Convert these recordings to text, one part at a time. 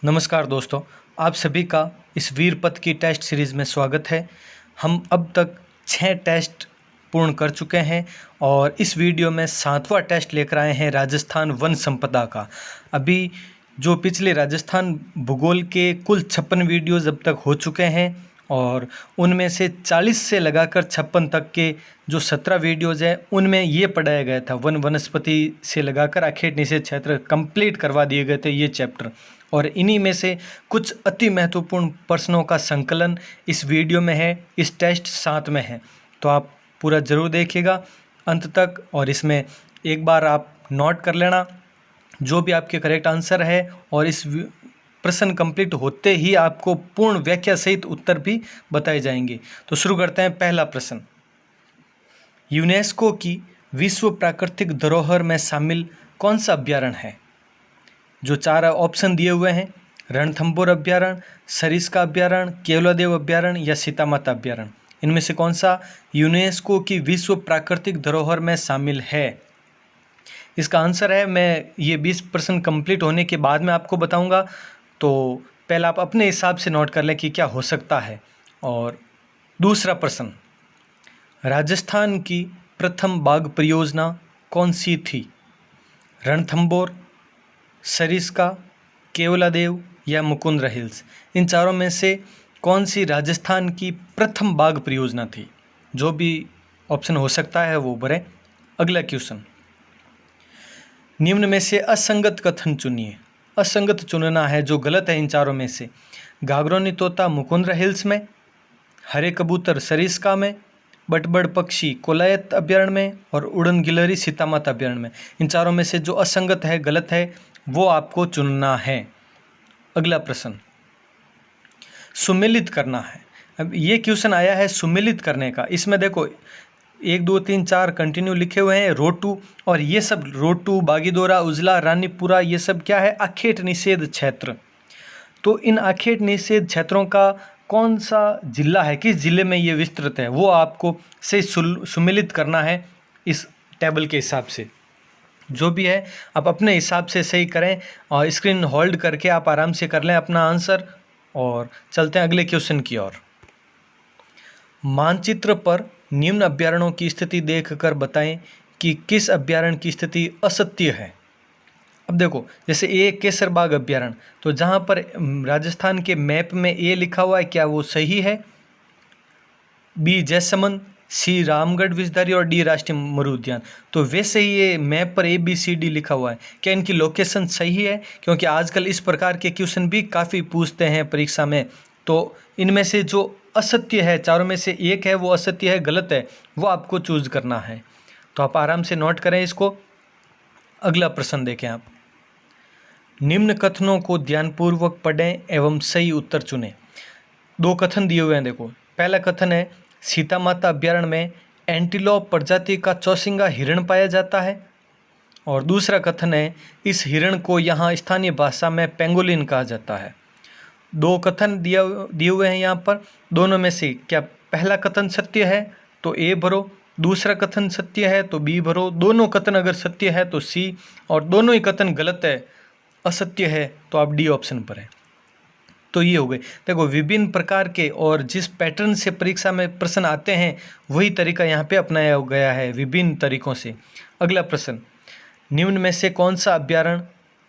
नमस्कार दोस्तों, आप सभी का इस वीर पथ की टेस्ट सीरीज़ में स्वागत है। हम अब तक 6 टेस्ट पूर्ण कर चुके हैं और इस वीडियो में 7वां टेस्ट लेकर आए हैं राजस्थान वन संपदा का। अभी जो पिछले राजस्थान भूगोल के कुल 56 वीडियोज़ अब तक हो चुके हैं और उनमें से 40 से लगाकर 56 तक के जो 17 वीडियोज़ हैं उनमें ये पढ़ाया गया था। वनस्पति से लगाकर आखेट निषेध क्षेत्र कंप्लीट करवा दिए गए थे ये चैप्टर, और इन्हीं में से कुछ अति महत्वपूर्ण प्रश्नों का संकलन इस वीडियो में है, इस टेस्ट 7 में है। तो आप पूरा ज़रूर देखिएगा अंत तक और इसमें एक बार आप नोट कर लेना जो भी आपके करेक्ट आंसर है, और इस प्रश्न कंप्लीट होते ही आपको पूर्ण व्याख्या सहित उत्तर भी बताए जाएंगे। तो शुरू करते हैं। पहला प्रश्न, यूनेस्को की विश्व प्राकृतिक धरोहर में शामिल कौन सा अभ्यारण्य है? जो 4 ऑप्शन दिए हुए हैं, रणथंभौर अभ्यारण्य, सरिस्का अभ्यारण्य, केवलादेव अभ्यारण्य या सीता माता अभ्यारण्य, इनमें से कौन सा यूनेस्को की विश्व प्राकृतिक धरोहर में शामिल है? इसका आंसर है, मैं ये 20 प्रश्न कंप्लीट होने के बाद में आपको बताऊंगा, तो पहले आप अपने हिसाब से नोट कर लें कि क्या हो सकता है। और दूसरा प्रश्न, राजस्थान की प्रथम बाघ परियोजना कौन सी थी? रणथंभौर, सरिस्का, केवलादेव या मुकुंदरा हिल्स, इन चारों में से कौन सी राजस्थान की प्रथम बाघ परियोजना थी? जो भी ऑप्शन हो सकता है वो भरें। अगला क्वेश्चन, निम्न में से असंगत कथन चुनिए। असंगत चुनना है जो गलत है इन चारों में से। गागरोनी तोता मुकुंदरा हिल्स में, हरे कबूतर सरिस्का में, बटबड़ पक्षी कोलायत अभ्यारण्य में और उड़न गिलहरी सीता माता अभ्यारण्य में, इन चारों में से जो असंगत है, गलत है, वो आपको चुनना है। अगला प्रश्न, सुमेलित करना है। अब ये क्वेश्चन आया है सुमेलित करने का। इसमें देखो 1 2 3 4 कंटिन्यू लिखे हुए हैं, रोटू, और ये सब रोटू, बागीदोरा, उजला, रानीपुरा, ये सब क्या है? आखेट निषेध क्षेत्र। तो इन आखेट निषेध क्षेत्रों का कौन सा जिला है, किस जिले में ये विस्तृत है, वो आपको से सुमेलित करना है इस टेबल के हिसाब से। जो भी है आप अपने हिसाब से सही करें और स्क्रीन होल्ड करके आप आराम से कर लें अपना आंसर। और चलते हैं अगले क्वेश्चन की ओर। मानचित्र पर निम्न अभ्यारण्यों की स्थिति देखकर बताएं कि किस अभ्यारण्य की स्थिति असत्य है। अब देखो, जैसे ए केसरबाग अभ्यारण्य, तो जहाँ पर राजस्थान के मैप में ए लिखा हुआ है, क्या वो सही है? बी जैसमंद, सी रामगढ़ विषधारी और डी राष्ट्रीय मरु उद्यान। तो वैसे ही ये मैप पर ABCD लिखा हुआ है, क्या इनकी लोकेशन सही है? क्योंकि आजकल इस प्रकार के क्वेश्चन भी काफ़ी पूछते हैं परीक्षा में। तो इनमें से जो असत्य है, चारों में से एक है वो असत्य है, गलत है, वो आपको चूज करना है। तो आप आराम से नोट करें इसको। अगला प्रश्न देखें आप, निम्न कथनों को ध्यानपूर्वक पढ़ें एवं सही उत्तर चुनें। 2 कथन दिए हुए हैं। देखो, पहला कथन है, सीता माता अभ्यारण्य में एंटीलोप प्रजाति का चौसिंगा हिरण पाया जाता है। और दूसरा कथन है, इस हिरण को यहाँ स्थानीय भाषा में पेंगोलिन कहा जाता है। 2 कथन दिए हुए हैं यहाँ पर। दोनों में से क्या पहला कथन सत्य है तो ए भरो, दूसरा कथन सत्य है तो बी भरो। दोनों कथन अगर सत्य है तो सी, और दोनों ही कथन गलत है, असत्य है, तो आप डी ऑप्शन पर है। तो ये हो गए। देखो, विभिन्न प्रकार के और जिस पैटर्न से परीक्षा में प्रश्न आते हैं वही तरीका यहाँ पे अपनाया गया है विभिन्न तरीकों से। अगला प्रश्न, निम्न में से कौन सा अभ्यारण्य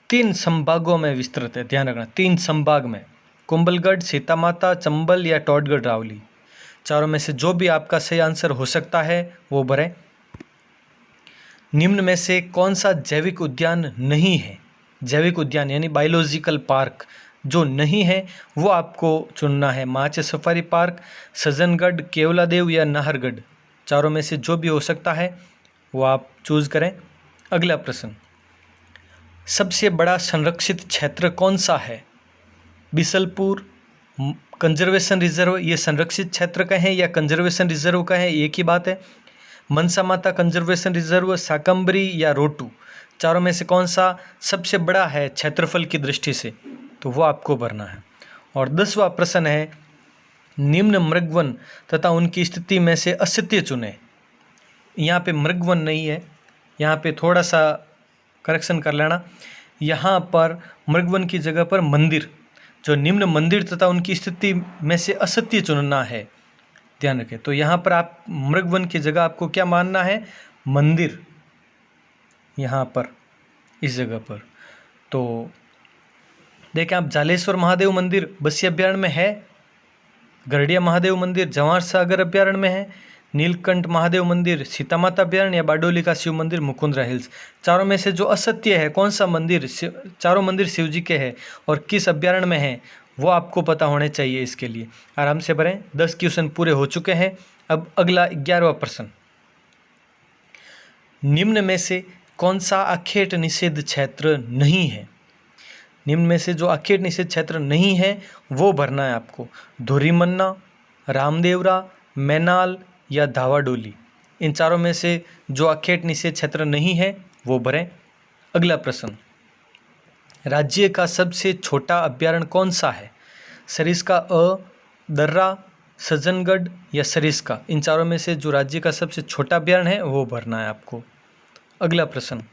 3 संभागों में विस्तृत है? ध्यान रखना, 3 संभाग में, कुंभलगढ़, सीता माता, चंबल या टोडगढ़ रावली। चारों में से जो भी आपका सही आंसर हो सकता है वो भरें। निम्न में से कौन सा जैविक उद्यान नहीं है? जैविक उद्यान यानी बायोलॉजिकल पार्क जो नहीं है वो आपको चुनना है। माचे सफारी पार्क, सज्जनगढ़, केवलादेव या नाहरगढ़, चारों में से जो भी हो सकता है वो आप चूज करें। अगला प्रश्न, सबसे बड़ा संरक्षित क्षेत्र कौन सा है? बिसलपुर कंजर्वेशन रिजर्व, ये संरक्षित क्षेत्र का है या कंजर्वेशन रिजर्व का है, एक ही बात है। मनसा माता कंजर्वेशन रिजर्व, शाकंभरी या रोटू, चारों में से कौन सा सबसे बड़ा है क्षेत्रफल की दृष्टि से, तो वो आपको भरना है। और 10वां प्रश्न है, निम्न मृगवन तथा उनकी स्थिति में से असत्य चुने। यहाँ पे मृगवन नहीं है, यहाँ पे थोड़ा सा करेक्शन कर लेना। यहाँ पर मृगवन की जगह पर मंदिर जो निम्न मंदिर तथा उनकी स्थिति में से असत्य चुनना है। ध्यान रखें। तो यहाँ पर आप मृगवन की जगह आपको क्या मानना है, मंदिर, यहाँ पर इस जगह पर। तो देखें आप, जालेश्वर महादेव मंदिर बस्सी अभ्यारण्य में है, गरडिया महादेव मंदिर जवाहर सागर अभ्यारण्य में है, नीलकंठ महादेव मंदिर सीता माता अभ्यारण्य, या बारडोली का शिव मंदिर मुकुंदरा हिल्स। चारों में से जो असत्य है, कौन सा मंदिर, चारों मंदिर शिव जी के हैं और किस अभ्यारण्य में है, वो आपको पता होने चाहिए। इसके लिए आराम से भरें। 10 क्वेश्चन पूरे हो चुके हैं। अब अगला 11वां प्रश्न, निम्न में से कौन सा अखेट निषेध क्षेत्र नहीं है। निम्न में से जो अखेट निषेध क्षेत्र नहीं है वो भरना है आपको। धोरीमन्ना, रामदेवरा, मैनाल या धावाडोली, इन चारों में से जो अखेट निषेध क्षेत्र नहीं है वो भरें। अगला प्रश्न, राज्य का सबसे छोटा अभ्यारण्य कौन सा है। सरिस्का अ, दर्रा, सज्जनगढ़ या सरिस्का, इन चारों में से जो राज्य का सबसे छोटा अभ्यारण्य है वो भरना है आपको। अगला प्रश्न,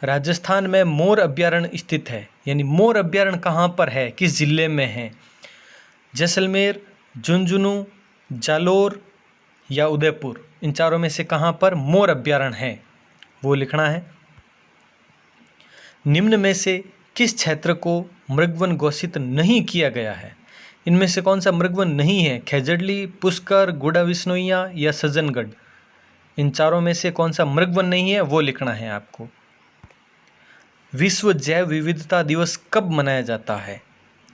राजस्थान में मोर अभ्यारण्य स्थित है, यानी मोर अभ्यारण्य कहाँ पर है, किस जिले में है। जैसलमेर, झुंझुनू, जालोर या उदयपुर, इन चारों में से कहाँ पर मोर अभ्यारण्य है वो लिखना है। निम्न में से किस क्षेत्र को मृगवन घोषित नहीं किया गया है। इनमें से कौन सा मृगवन नहीं है, खेजड़ली, पुष्कर, गुड़ा विष्णुइया या सज्जनगढ़, इन चारों में से कौन सा मृगवन नहीं है वो लिखना है आपको। विश्व जैव विविधता दिवस कब मनाया जाता है,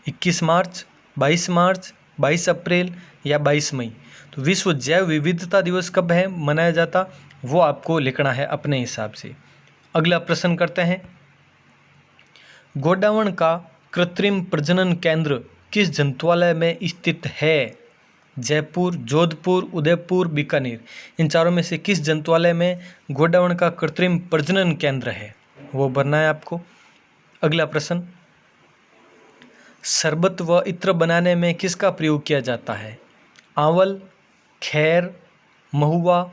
21 मार्च, 22 मार्च, 22 अप्रैल या 22 मई। तो विश्व जैव विविधता दिवस कब है मनाया जाता, वो आपको लिखना है अपने हिसाब से। अगला प्रश्न करते हैं, गोडावण का कृत्रिम प्रजनन केंद्र किस जंतुआलय में स्थित है। जयपुर, जोधपुर, उदयपुर, बीकानेर, इन चारों में से किस जंतुआलय में गोडावण का कृत्रिम प्रजनन केंद्र है वो भरना है आपको। अगला प्रश्न, शरबत व इत्र बनाने में किसका प्रयोग किया जाता है। आंवल, खैर, महुआ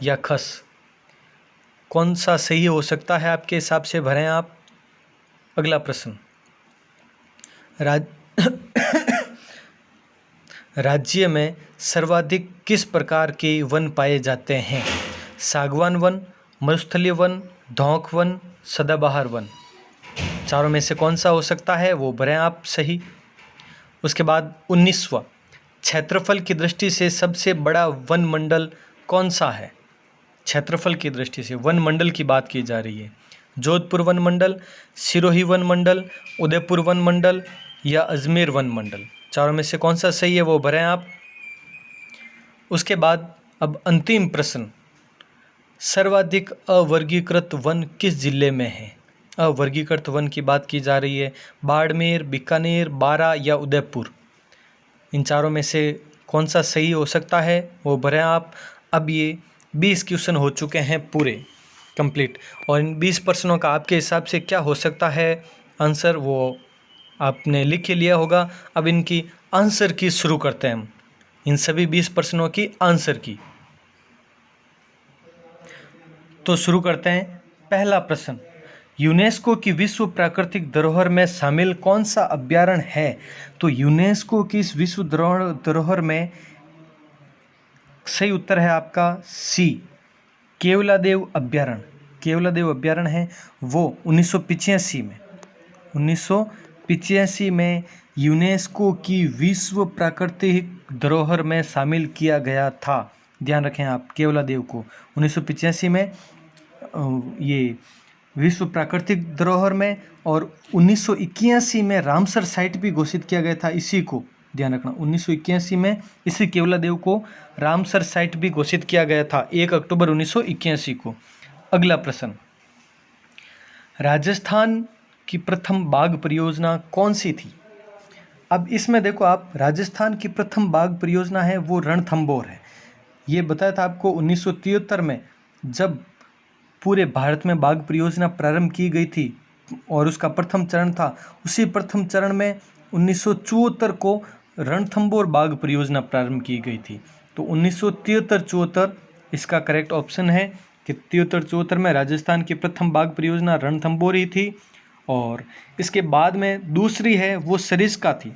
या खस, कौन सा सही हो सकता है आपके हिसाब से भरें आप। अगला प्रश्न, राज्य में सर्वाधिक किस प्रकार के वन पाए जाते हैं। सागवान वन, मरुस्थलीय वन, धौंक वन, सदाबहार वन, चारों में से कौन सा हो सकता है वो भरें आप सही। उसके बाद 19वां, क्षेत्रफल की दृष्टि से सबसे बड़ा वन मंडल कौन सा है। क्षेत्रफल की दृष्टि से वन मंडल की बात की जा रही है। जोधपुर वन मंडल, सिरोही वन मंडल, उदयपुर वन मंडल या अजमेर वन मंडल, चारों में से कौन सा सही है वो भरें आप। उसके बाद अब अंतिम प्रश्न, सर्वाधिक अवर्गीकृत वन किस जिले में है। अवर्गीकृत वन की बात की जा रही है। बाड़मेर, बीकानेर, बारा या उदयपुर, इन चारों में से कौन सा सही हो सकता है वो भरें आप। अब ये 20 क्वेश्चन हो चुके हैं पूरे कंप्लीट, और इन 20 प्रश्नों का आपके हिसाब से क्या हो सकता है आंसर, वो आपने लिख के लिया होगा। अब इनकी आंसर की शुरू करते हैं हम, इन सभी 20 प्रश्नों की आंसर की। तो शुरू करते हैं। पहला प्रश्न, यूनेस्को की विश्व प्राकृतिक धरोहर में शामिल कौन सा अभ्यारण्य है। तो यूनेस्को की इस विश्व धरोहर में सही उत्तर है आपका सी, केवलादेव अभ्यारण्य। केवलादेव अभ्यारण्य है वो 1985 में यूनेस्को की विश्व प्राकृतिक धरोहर में शामिल किया गया था। ध्यान रखें आप, केवलादेव को 1985 में ये विश्व प्राकृतिक धरोहर में, और 1981 में रामसर साइट भी घोषित किया गया था इसी को। ध्यान रखना, 1981 में इसी केवलादेव को रामसर साइट भी घोषित किया गया था 1 अक्टूबर 1981 को। अगला प्रश्न, राजस्थान की प्रथम बाघ परियोजना कौन सी थी। अब इसमें देखो आप, राजस्थान की प्रथम बाघ परियोजना है वो रणथंभौर है। ये बताया था आपको 1973 में जब पूरे भारत में बाघ परियोजना प्रारंभ की गई थी और उसका प्रथम चरण था। उसी प्रथम चरण में 1974 को रणथंभौर बाघ परियोजना प्रारंभ की गई थी। तो 1973-74 इसका करेक्ट ऑप्शन है कि 73-74 में राजस्थान की प्रथम बाघ परियोजना रणथंभौर ही थी। और इसके बाद में दूसरी है वो सरिस्का थी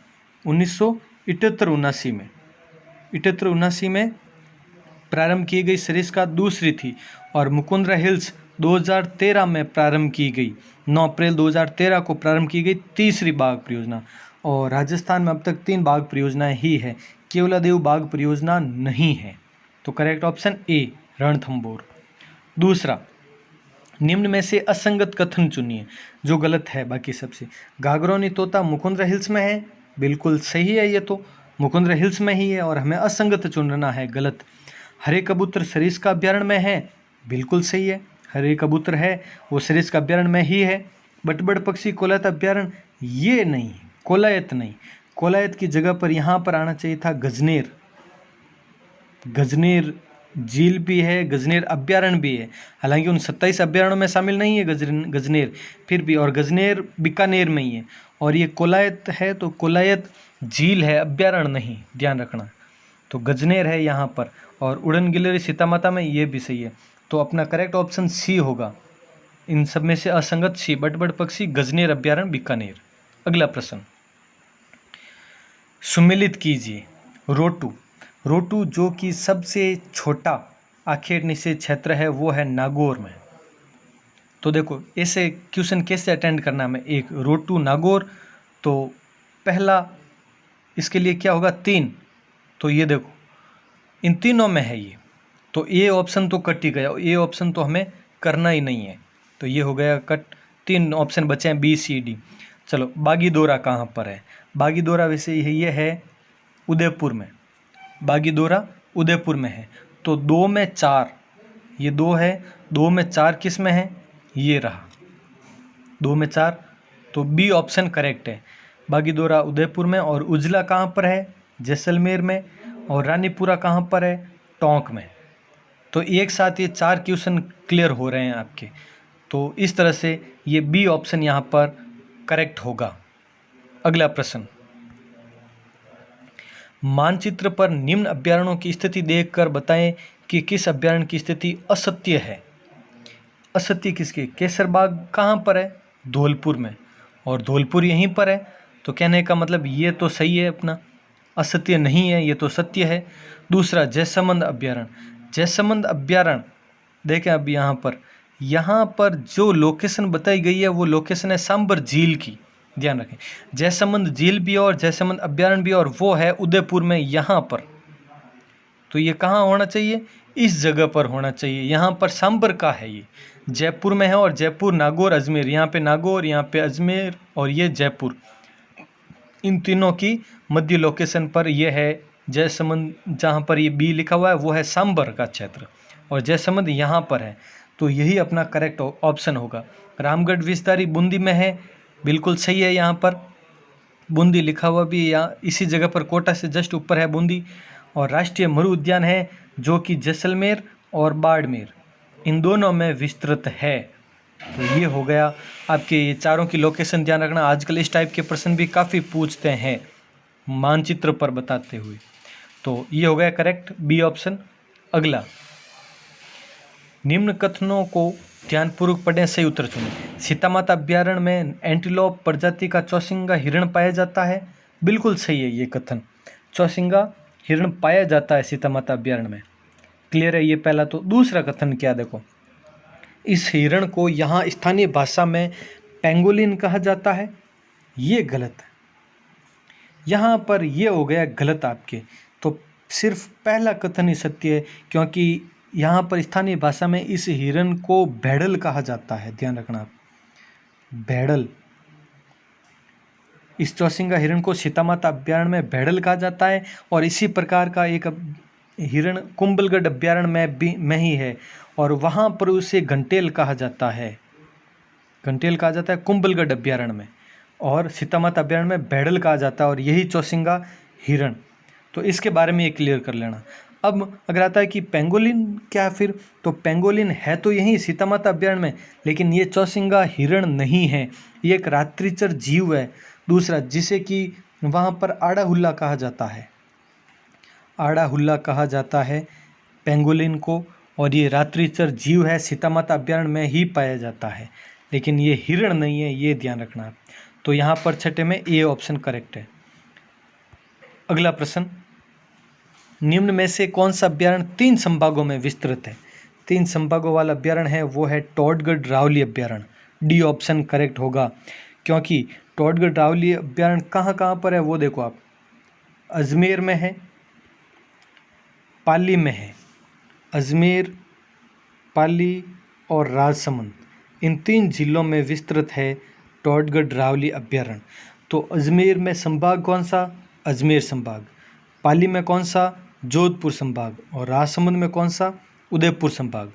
1978-79 में, 78-79 में प्रारंभ की गई सरिस्का दूसरी थी। और मुकुंदरा हिल्स 2013 में प्रारंभ की गई, 9 अप्रैल 2013 को प्रारंभ की गई तीसरी बाघ परियोजना। और राजस्थान में अब तक 3 बाघ परियोजनाएं ही है, केवलादेव बाघ परियोजना नहीं है। तो करेक्ट ऑप्शन ए रणथंभौर। दूसरा, निम्न में से असंगत कथन चुनिए, जो गलत है बाकी सबसे। गागरोनी तोता मुकुंदरा हिल्स में है, बिल्कुल सही है, ये तो मुकुंदरा हिल्स में ही है और हमें असंगत चुनना है, गलत। हरे कबूतर सरिस्का अभ्यारण्य में है, बिल्कुल सही है, हरे कबूतर है वो सरिस्का अभ्यारण्य में ही है। बटबड़ पक्षी कोलायत अभ्यारण्य, ये नहीं, कोलायत नहीं, कोलायत की जगह पर यहाँ पर आना चाहिए था गजनेर। गजनेर झील भी है, गजनेर अभ्यारण्य भी है, हालांकि उन 27 अभ्यारण्यों में शामिल नहीं है गजनेर, फिर भी, और गजनेर बीकानेर में ही है। और ये कोलायत है तो कोलायत झील है, अभ्यारण्य नहीं, ध्यान रखना। तो गजनेर है यहाँ पर। और उड़न गिलहरी सीतामाता में, ये भी सही है। तो अपना करेक्ट ऑप्शन सी होगा, इन सब में से असंगत सी, बटबड़ पक्षी गजनेर अभ्यारण्य बीकानेर। अगला प्रश्न, सुमेलित कीजिए। रोटू, रोटू जो कि सबसे छोटा आखेट निषेध क्षेत्र है वो है नागौर में। तो देखो ऐसे क्वेश्चन कैसे अटेंड करना है, एक रोटू नागौर, तो पहला इसके लिए क्या होगा 3, तो ये देखो इन तीनों में है ये, तो ए ऑप्शन तो कट ही गया, ए ऑप्शन तो हमें करना ही नहीं है, तो ये हो गया कट। 3 ऑप्शन बचे हैं बी सी डी। चलो बागीदोरा कहाँ पर है, बागीदोरा वैसे ये है उदयपुर में, बागीदोरा उदयपुर में है। तो 2 में 4, ये 2 है, 2 में 4 किस में है, ये रहा 2 में 4, तो बी ऑप्शन करेक्ट है, बागीदोरा उदयपुर में। और उजला कहाँ पर है, जैसलमेर में। और रानीपुरा कहाँ पर है, टोंक में। तो एक साथ ये 4 क्वेश्चन क्लियर हो रहे हैं आपके, तो इस तरह से ये बी ऑप्शन यहाँ पर करेक्ट होगा। अगला प्रश्न, मानचित्र पर निम्न अभ्यारण्यों की स्थिति देखकर बताएं कि किस अभ्यारण्य की स्थिति असत्य है। असत्य किसकी, केसरबाग कहाँ पर है, धौलपुर में, और धौलपुर यहीं पर है, तो कहने का मतलब ये तो सही है अपना, असत्य नहीं है, ये तो सत्य है। दूसरा, जयसमंद अभ्यारण्य, जयसमंद अभ्यारण्य देखें अब यहाँ पर जो लोकेशन बताई गई है वो लोकेशन है सांबर झील की, ध्यान रखें, जयसमंद झील भी और जयसमंद अभ्यारण्य भी, और वो है उदयपुर में यहाँ पर। तो ये कहाँ होना चाहिए, इस जगह पर होना चाहिए, यहाँ पर सांबर का है, ये जयपुर में है, और जयपुर नागौर अजमेर, यहाँ पे नागौर, यहाँ पे अजमेर, और ये जयपुर, इन तीनों की मध्य लोकेशन पर यह है जयसमंद। जहाँ पर ये बी लिखा हुआ है वो है सांबर का क्षेत्र, और जयसमंद यहाँ पर है, तो यही अपना करेक्ट ऑप्शन होगा। रामगढ़ विस्तारी बूंदी में है, बिल्कुल सही है, यहाँ पर बूंदी लिखा हुआ भी यहाँ इसी जगह पर, कोटा से जस्ट ऊपर है बूंदी। और राष्ट्रीय मरु उद्यान है जो कि जैसलमेर और बाड़मेर, इन दोनों में विस्तृत है। तो ये हो गया आपके ये चारों की लोकेशन, ध्यान रखना, आजकल इस टाइप के प्रश्न भी काफ़ी पूछते हैं मानचित्र पर बताते हुए। तो ये हो गया करेक्ट बी ऑप्शन। अगला, निम्न कथनों को ध्यानपूर्वक पढ़ें, सही उत्तर चुनें। सीतामाता अभ्यारण्य में एंटीलोप प्रजाति का चौसिंगा हिरण पाया जाता है, बिल्कुल सही है ये कथन, चौसिंगा हिरण पाया जाता है सीतामाता अभ्यारण्य में, क्लियर है ये पहला। तो दूसरा कथन क्या, देखो, इस हिरण को यहाँ स्थानीय भाषा में पेंगोलिन कहा जाता है, ये गलत है, यहाँ पर ये हो गया गलत आपके। तो सिर्फ पहला कथन ही सत्य है, क्योंकि यहाँ पर स्थानीय भाषा में इस हिरण को भेड़ल कहा जाता है, ध्यान रखना आप, भेड़ल, इस चौसिंगा हिरण को सीतामाता अभ्यारण्य में भेड़ल कहा जाता है। और इसी प्रकार का एक हिरण कुंभलगढ़ अभ्यारण्य में ही है, और वहाँ पर उसे घंटेल कहा जाता है, घंटेल कहा जाता है कुंभलगढ़ अभ्यारण्य में, और सीतामाता अभ्यारण्य में भेड़ल कहा जाता है, और यही चौसिंगा हिरण। तो इसके बारे में ये क्लियर कर लेना। अब अगर आता है कि पेंगोलिन क्या, फिर तो पेंगोलिन है तो यही सीतामाता अभ्यारण्य में, लेकिन ये चौसिंगा हिरण नहीं है, ये एक रात्रिचर जीव है। दूसरा, जिसे कि वहाँ पर आड़ा हुल्ला कहा जाता है, आड़ा हुल्ला कहा जाता है पेंगोलिन को, और ये रात्रिचर जीव है, सीतामाता अभ्यारण्य में ही पाया जाता है। लेकिन ये हिरण नहीं है, ये ध्यान रखना है। तो यहाँ पर छठे में ए ऑप्शन करेक्ट है। अगला प्रश्न, निम्न में से कौन सा अभ्यारण्य 3 संभागों में विस्तृत है? 3 संभागों वाला अभ्यारण्य है वो है टोडगढ़ रावली अभ्यारण्य। डी ऑप्शन करेक्ट होगा, क्योंकि टोडगढ़ रावली अभ्यारण्य कहाँ कहाँ पर है वो देखो आप, अजमेर में है, पाली में है, अजमेर, पाली और राजसमंद, इन 3 जिलों में विस्तृत है टोडगढ़ रावली अभ्यारण्य। तो अजमेर में संभाग कौन सा? अजमेर संभाग। पाली में कौन सा? जोधपुर संभाग। और राजसमंद में कौन सा? उदयपुर संभाग।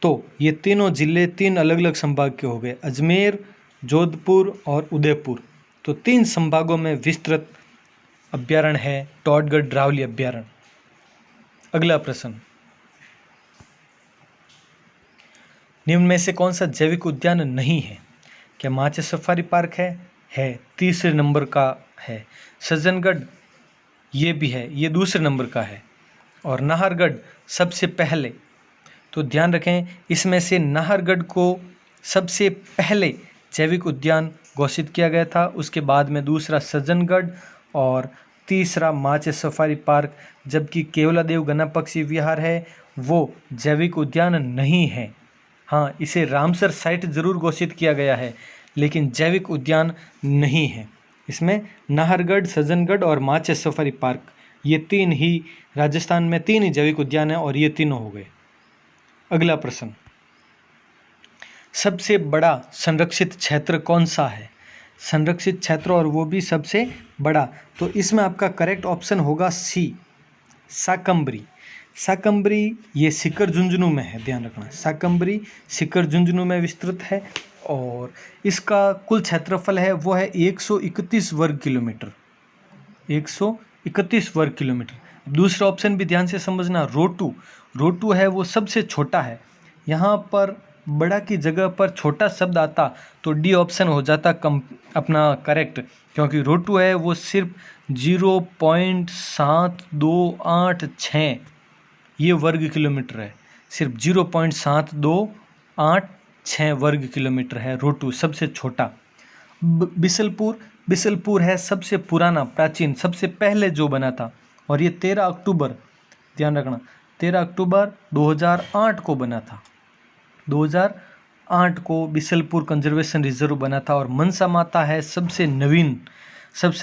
तो ये तीनों जिले 3 अलग अलग संभाग के हो गए, अजमेर, जोधपुर और उदयपुर। तो 3 संभागों में विस्तृत अभ्यारण्य है टोडगढ़ रावली अभ्यारण्य। अगला प्रश्न, निम्न में से कौन सा जैविक उद्यान नहीं है? क्या माचे सफारी पार्क है, तीसरे नंबर का है। सज्जनगढ़ ये भी है, ये दूसरे नंबर का है। और नाहरगढ़ सबसे पहले, तो ध्यान रखें इसमें से नाहरगढ़ को सबसे पहले जैविक उद्यान घोषित किया गया था, उसके बाद में दूसरा सज्जनगढ़ और तीसरा माचे सफारी पार्क, जबकि केवलादेव गना पक्षी विहार है वो जैविक उद्यान नहीं है। हाँ, इसे रामसर साइट जरूर घोषित किया गया है लेकिन जैविक उद्यान नहीं है। इसमें नाहरगढ़, सज्जनगढ़ और माचे सफारी पार्क, ये 3 ही राजस्थान में 3 ही जैविक उद्यान हैं और ये तीनों हो गए। अगला प्रश्न, सबसे बड़ा संरक्षित क्षेत्र कौन सा है? संरक्षित क्षेत्र और वो भी सबसे बड़ा, तो इसमें आपका करेक्ट ऑप्शन होगा सी, शाकंभरी। शाकंभरी ये सीकर झुंझुनू में है, ध्यान रखना, शाकंभरी सीकर झुंझुनू में विस्तृत है और इसका कुल क्षेत्रफल है वो है 131 वर्ग किलोमीटर, 131 वर्ग किलोमीटर। दूसरा ऑप्शन भी ध्यान से समझना, रोटू, रोटू है वो सबसे छोटा है। यहाँ पर बड़ा की जगह पर छोटा शब्द आता तो डी ऑप्शन हो जाता अपना करेक्ट, क्योंकि रोटू है वो सिर्फ 0.7286 ये वर्ग किलोमीटर है, सिर्फ 0.7286 वर्ग किलोमीटर है रोटू, सबसे छोटा। बिसलपुर, बिसलपुर है सबसे पुराना, प्राचीन, सबसे पहले जो बना था और ये 13 अक्टूबर, ध्यान रखना 13 अक्टूबर 2008 को बना था। 2008 को बिसलपुर कंजर्वेशन रिजर्व बना था। और मनसा माता है सबसे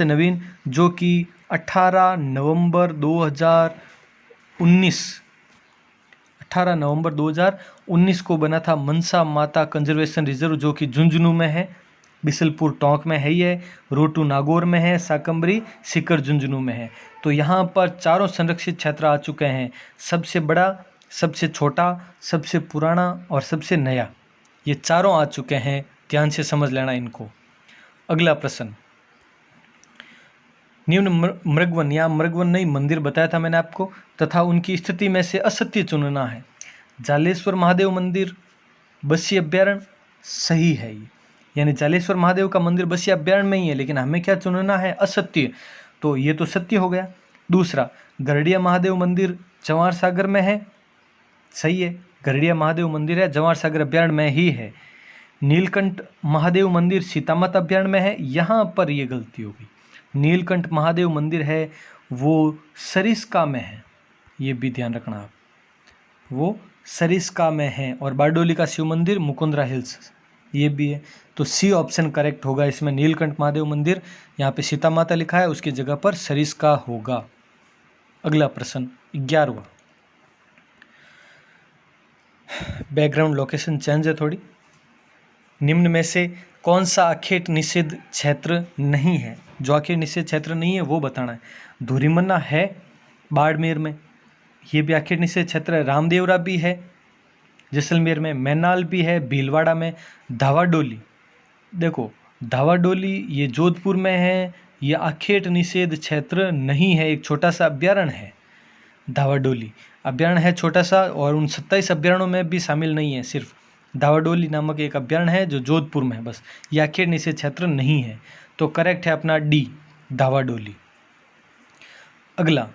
नवीन जो कि 18 नवंबर 2019 को बना था। मनसा माता कंजर्वेशन रिजर्व जो कि झुंझुनू में है, बिसलपुर टोंक में है, ये रोटू नागौर में है, शाकंभरी सीकर झुंझुनू में है। तो यहाँ पर चारों संरक्षित क्षेत्र आ चुके हैं, सबसे बड़ा, सबसे छोटा, सबसे पुराना और सबसे नया, ये चारों आ चुके हैं, ध्यान से समझ लेना इनको। अगला प्रश्न, निम्न मृगवन या मृगवन नहीं मंदिर बताया था मैंने आपको, तथा उनकी स्थिति में से असत्य चुनना है। जालेश्वर महादेव मंदिर बस्सी अभ्यारण्य सही है ये, यानी जालेश्वर महादेव का मंदिर बस्सी अभ्यारण्य में ही है, लेकिन हमें क्या चुनना है? असत्य, तो ये तो सत्य हो गया। दूसरा, गरड़िया महादेव मंदिर जवाहर सागर में है, सही है, गरड़िया महादेव मंदिर है जवाहर सागर अभ्यारण्य में ही है। नीलकंठ महादेव मंदिर सीतामाता अभ्यारण्य में है, यहाँ पर ये गलती हो गई। नीलकंठ महादेव मंदिर है वो सरिस्का में है, ये भी ध्यान रखना आप, वो सरिस्का में है। और बारडोली का शिव मंदिर मुकुंदरा हिल्स, ये भी है। तो सी ऑप्शन करेक्ट होगा इसमें, नीलकंठ महादेव मंदिर, यहाँ पे सीता माता लिखा है, उसकी जगह पर सरिस्का होगा। अगला प्रश्न 11वां, बैकग्राउंड लोकेशन चेंज है थोड़ी। निम्न में से कौन सा आखेट निषेध क्षेत्र नहीं है? जो आखेट निषेध क्षेत्र नहीं है वो बताना है। धुरीमन्ना है बाड़मेर में, ये भी आखेट निषेध क्षेत्र है। रामदेवरा भी है जैसलमेर में, मैनाल भी है भीलवाड़ा में। धावाडोली, देखो धावाडोली ये जोधपुर में है, ये आखेट निषेध क्षेत्र नहीं है, एक छोटा सा अभ्यारण्य है। धावाडोली अभ्यारण्य है छोटा सा, और उन 27 अभ्यारण्यों में भी शामिल नहीं है, सिर्फ धावाडोली नामक एक अभ्यारण्य है जो जोधपुर में है बस, यह आखेट निषेध क्षेत्र नहीं है। तो करेक्ट है अपना डी, धावाडोली। अगला,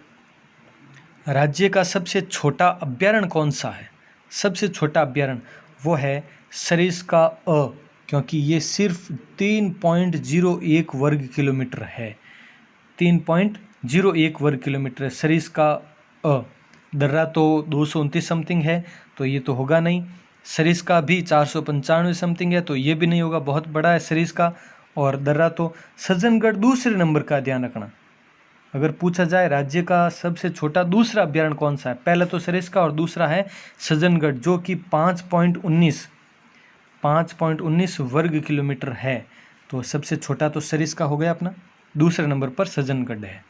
राज्य का सबसे छोटा अभ्यारण्य कौन सा है? सबसे छोटा अभ्यारण्य वो है सरिस्का अ, क्योंकि ये सिर्फ 3.01 वर्ग किलोमीटर है। 3.01 वर्ग किलोमीटर है। सरिस्का अ, दर्रा तो 229 समथिंग है, तो ये तो होगा नहीं। सरिस्का भी 495 समथिंग है, तो ये भी नहीं होगा, बहुत बड़ा है सरिस्का। और दर्रा तो सज्जनगढ़ दूसरे नंबर का, ध्यान रखना। अगर पूछा जाए राज्य का सबसे छोटा दूसरा अभ्यारण्य कौन सा है, पहला तो सरिस्का और दूसरा है सज्जनगढ़, जो कि 5.19 वर्ग किलोमीटर है। तो सबसे छोटा तो सरिस्का हो गया अपना, दूसरे नंबर पर सज्जनगढ़ है।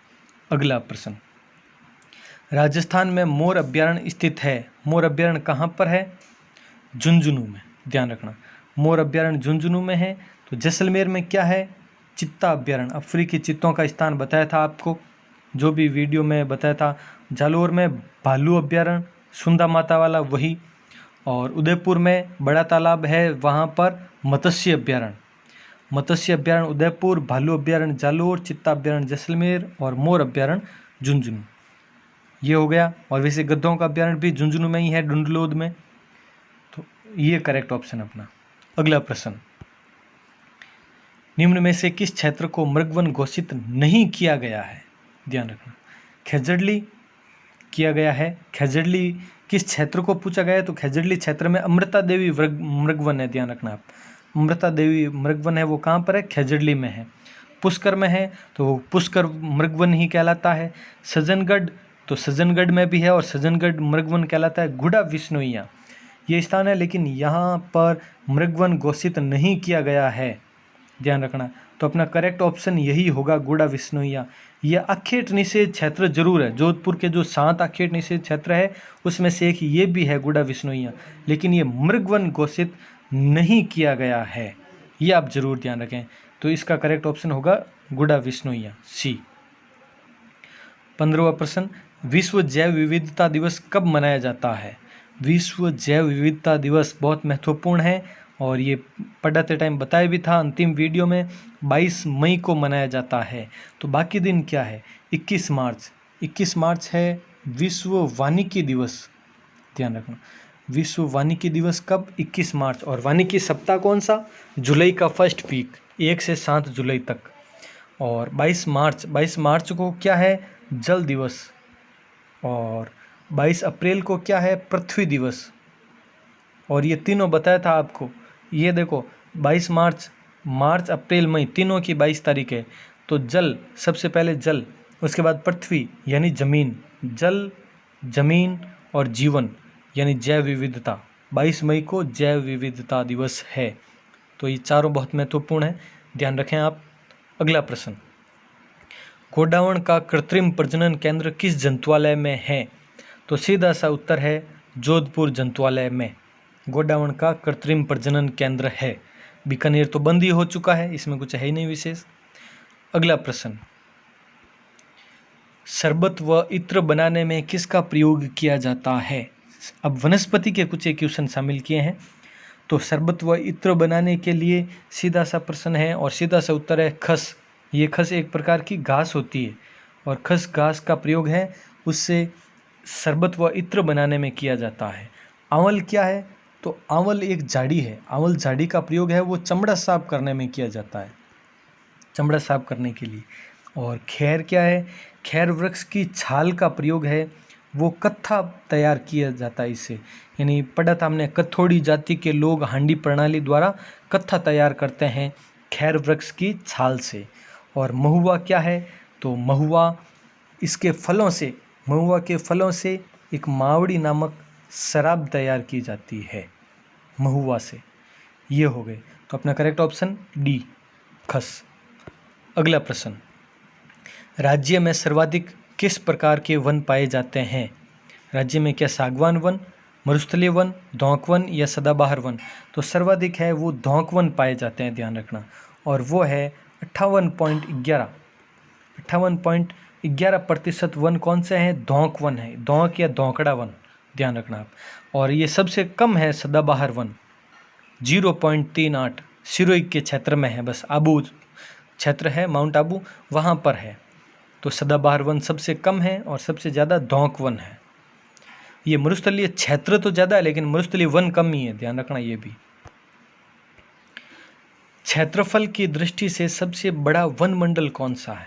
अगला प्रश्न, राजस्थान में मोर अभ्यारण्य स्थित है। मोर अभ्यारण्य कहाँ पर है? झुंझुनू में, ध्यान रखना। मोर अभ्यारण्य झुंझुनू में है। तो जैसलमेर में क्या है? चित्ता अभ्यारण्य, अफ्रीकी चित्तों का स्थान बताया था आपको, जो भी वीडियो में बताया था। जालोर में भालू अभ्यारण्य, सुंदा माता वाला वही। और उदयपुर में बड़ा तालाब है, वहाँ पर मत्स्य अभ्यारण्य। मत्स्य अभ्यारण्य उदयपुर, भालू अभ्यारण्य जालोर, चित्ता अभ्यारण्य जैसलमेर और मोर अभ्यारण्य झुंझुनू। ये हो गया। और वैसे गद्धों का अभ्यारण्य भी झुंझुनू में ही है, डुंडलोद में। तो ये करेक्ट ऑप्शन अपना। अगला प्रश्न, निम्न में से किस क्षेत्र को मृगवन घोषित नहीं किया गया है? ध्यान रखना, खेजड़ली किया गया है। खेजड़ली किस क्षेत्र को पूछा गया है? तो खेजड़ली क्षेत्र में अमृता देवी मृगवन है, ध्यान रखना आप। अमृता देवी मृगवन है, वो कहाँ पर है? खेजड़ली में है। पुष्कर में है, तो वो पुष्कर मृगवन ही कहलाता है। सज्जनगढ़, तो सज्जनगढ़ में भी है और सज्जनगढ़ मृगवन कहलाता है। गुड़ा विश्नोइया ये स्थान है, लेकिन यहाँ पर मृगवन घोषित नहीं किया गया है, ध्यान रखना। तो अपना करेक्ट ऑप्शन यही होगा, गुड़ा विश्नोइया। यह अखेट निषेध क्षेत्र जरूर है, जोधपुर के जो 7 अखेट निषेध क्षेत्र है उसमें से एक ये भी है, गुड़ा विश्नोइया, लेकिन ये मृगवन घोषित नहीं किया गया है, ये आप जरूर ध्यान रखें। तो इसका करेक्ट ऑप्शन होगा गुड़ा विश्नोइया, सी। 15वां प्रश्न, विश्व जैव विविधता दिवस कब मनाया जाता है? विश्व जैव विविधता दिवस बहुत महत्वपूर्ण है और ये पढ़ाते टाइम बताया भी था अंतिम वीडियो में, 22 मई को मनाया जाता है। तो बाकी दिन क्या है? 21 मार्च। 21 मार्च है विश्व वानिकी दिवस, ध्यान रखना। विश्व वानिकी दिवस कब? 21 मार्च। और वानिकी सप्ताह कौन सा? जुलाई का फर्स्ट वीक, 1 से 7 जुलाई तक। और 22 मार्च को क्या है? जल दिवस। और 22 अप्रैल को क्या है? पृथ्वी दिवस। और ये तीनों बताया था आपको, ये देखो 22 मार्च अप्रैल मई तीनों की 22 तारीख है। तो जल, सबसे पहले जल, उसके बाद पृथ्वी यानी जमीन, जल, जमीन और जीवन यानी जैव विविधता। 22 मई को जैव विविधता दिवस है। तो ये चारों बहुत महत्वपूर्ण है, ध्यान रखें आप। अगला प्रश्न, गोडावण का कृत्रिम प्रजनन केंद्र किस जंतुआलय में है? तो सीधा सा उत्तर है जोधपुर जंतुआलय में गोडावण का कृत्रिम प्रजनन केंद्र है। बीकानेर तो बंद ही हो चुका है, इसमें कुछ है ही नहीं विशेष। अगला प्रश्न, शरबत व इत्र बनाने में किसका प्रयोग किया जाता है? अब वनस्पति के कुछ एक क्वेश्चन शामिल किए हैं। तो शरबत व इत्र बनाने के लिए सीधा सा प्रश्न है और सीधा सा उत्तर है खस। ये खस एक प्रकार की घास होती है और खस घास का प्रयोग है, उससे शरबत व इत्र बनाने में किया जाता है। आंवल क्या है? तो आंवल एक झाड़ी है, आंवल झाड़ी का प्रयोग है, वो चमड़ा साफ करने में किया जाता है, चमड़ा साफ करने के लिए। और खैर क्या है? खैर वृक्ष की छाल का प्रयोग है, वो कत्था तैयार किया जाता है इससे। यानी पढ़ा था हमने, कथोड़ी जाति के लोग हांडी प्रणाली द्वारा कत्था तैयार करते हैं खैर वृक्ष की छाल से। और महुआ क्या है? तो महुआ, इसके फलों से, महुआ के फलों से एक मावड़ी नामक शराब तैयार की जाती है महुआ से। ये हो गए। तो अपना करेक्ट ऑप्शन डी, खस। अगला प्रश्न, राज्य में सर्वाधिक किस प्रकार के वन पाए जाते हैं? राज्य में क्या सागवान वन, मरुस्थलीय वन, धौंक वन या सदाबहार वन? तो सर्वाधिक है वो धौंक वन पाए जाते हैं, ध्यान रखना। और वो है 58.11% वन कौन से हैं? धौंक वन है, धौंक या धौंकड़ा वन, ध्यान रखना आप। और ये सबसे कम है सदाबहार वन, 0.38 सिरोही के क्षेत्र में है, बस आबू क्षेत्र है, माउंट आबू, वहाँ पर है। तो सदाबहार वन सबसे कम है और सबसे ज़्यादा धौंक वन है। ये मरुस्थलीय क्षेत्र तो ज़्यादा है लेकिन मरुस्थलीय वन कम ही है, ध्यान रखना ये भी। क्षेत्रफल की दृष्टि से सबसे बड़ा वन मंडल कौन सा है?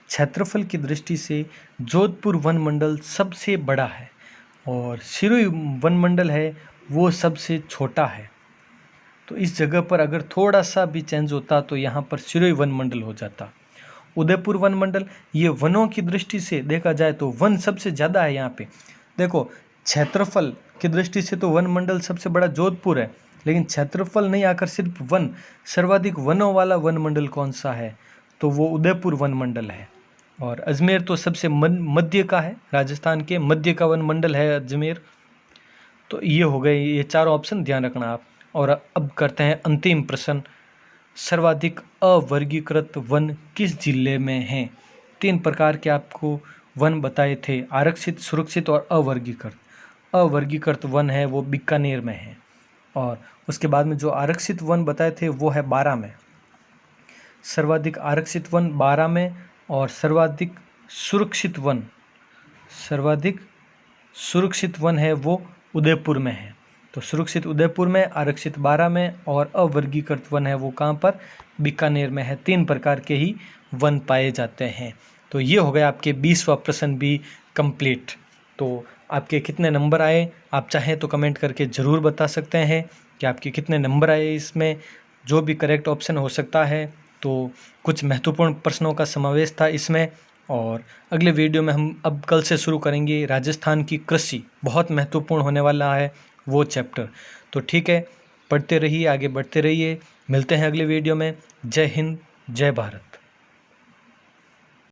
क्षेत्रफल की दृष्टि से जोधपुर वन मंडल सबसे बड़ा है और सिरोही वन मंडल है वो सबसे छोटा है। तो इस जगह पर अगर थोड़ा सा भी चेंज होता तो यहाँ पर सिरोही वन मंडल हो जाता। उदयपुर वन मंडल, ये वनों की दृष्टि से देखा जाए तो वन सबसे ज़्यादा है यहाँ पे। देखो क्षेत्रफल की दृष्टि से तो वन मंडल सबसे बड़ा जोधपुर है, लेकिन क्षेत्रफल नहीं आकर सिर्फ वन, सर्वाधिक वनों वाला वन मंडल कौन सा है? तो वो उदयपुर वन मंडल है। और अजमेर तो सबसे मध्य का है, राजस्थान के मध्य का वन मंडल है अजमेर। तो ये हो गए ये चारों ऑप्शन, ध्यान रखना आप। और अब करते हैं अंतिम प्रश्न, सर्वाधिक अवर्गीकृत वन किस जिले में हैं? 3 प्रकार के आपको वन बताए थे, आरक्षित, सुरक्षित और अवर्गीकृत। अवर्गीकृत वन है वो बीकानेर में है, और उसके बाद में जो आरक्षित वन बताए थे वो है बारां में। सर्वाधिक आरक्षित वन बारां में, और सर्वाधिक सुरक्षित वन है वो उदयपुर में है। तो सुरक्षित उदयपुर में, आरक्षित बारां में, और अवर्गीकृत वन है वो कहाँ पर? बीकानेर में है। 3 प्रकार के ही वन पाए जाते हैं। तो ये हो गया आपके 20वां प्रश्न भी कंप्लीट। तो आपके कितने नंबर आए, आप चाहें तो कमेंट करके ज़रूर बता सकते हैं कि आपके कितने नंबर आए। इसमें जो भी करेक्ट ऑप्शन हो सकता है, तो कुछ महत्वपूर्ण प्रश्नों का समावेश था इसमें। और अगले वीडियो में हम अब कल से शुरू करेंगे राजस्थान की कृषि, बहुत महत्वपूर्ण होने वाला है वो चैप्टर। तो ठीक है, पढ़ते रहिए, आगे बढ़ते रहिए, मिलते हैं अगले वीडियो में। जय हिंद, जय भारत।